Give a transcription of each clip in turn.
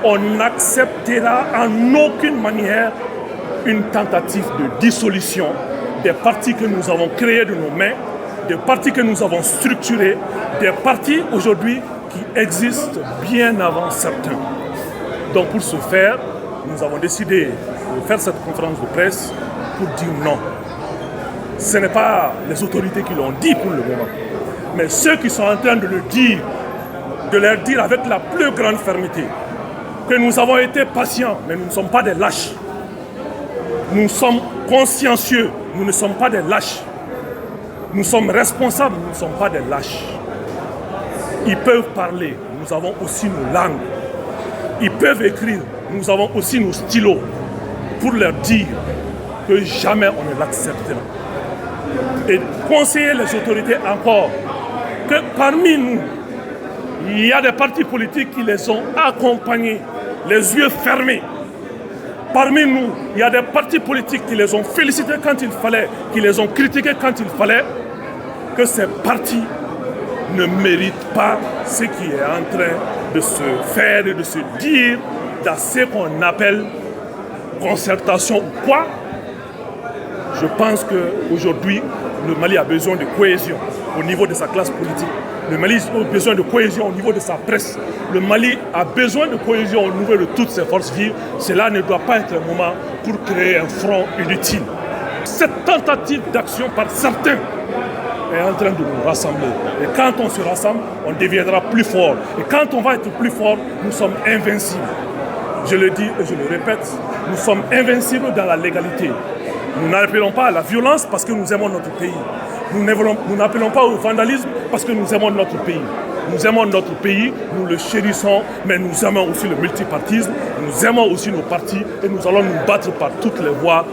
On n'acceptera en aucune manière une tentative de dissolution des partis que nous avons créés de nos mains, des partis que nous avons structurés, des partis aujourd'hui qui existent bien avant certains. Donc pour ce faire, nous avons décidé de faire cette conférence de presse pour dire non. Ce n'est pas les autorités qui l'ont dit pour le moment, mais ceux qui sont en train de le dire, de leur dire avec la plus grande fermeté que nous avons été patients, mais nous ne sommes pas des lâches. Nous sommes consciencieux, nous ne sommes pas des lâches. Nous sommes responsables, nous ne sommes pas des lâches. Ils peuvent parler, nous avons aussi nos langues. Ils peuvent écrire, nous avons aussi nos stylos pour leur dire que jamais on ne l'acceptera. Et conseiller les autorités encore que parmi nous, il y a des partis politiques qui les ont accompagnés, les yeux fermés. Parmi nous, il y a des partis politiques qui les ont félicités quand il fallait, qui les ont critiqués quand il fallait, que ces partis ne méritent pas ce qui est en train de se faire et de se dire dans ce qu'on appelle concertation ou quoi. Je pense qu'aujourd'hui, le Mali a besoin de cohésion au niveau de sa classe politique. Le Mali a besoin de cohésion au niveau de sa presse. Le Mali a besoin de cohésion au niveau de toutes ses forces vives. Cela ne doit pas être un moment pour créer un front inutile. Cette tentative d'action par certains est en train de nous rassembler. Et quand on se rassemble, on deviendra plus fort. Et quand on va être plus fort, nous sommes invincibles. Je le dis et je le répète, nous sommes invincibles dans la légalité. Nous n'appelons pas à la violence parce que nous aimons notre pays. Nous n'appelons pas au vandalisme parce que nous aimons notre pays. Nous aimons notre pays, nous le chérissons, mais nous aimons aussi le multipartisme, nous aimons aussi nos partis et nous allons nous battre par toutes les voies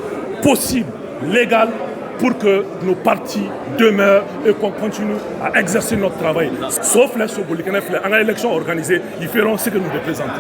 possibles, légales, pour que nos partis demeurent et qu'on continue à exercer notre travail. Sauf les Sobolikene, en élection organisée, ils feront ce que nous représentons.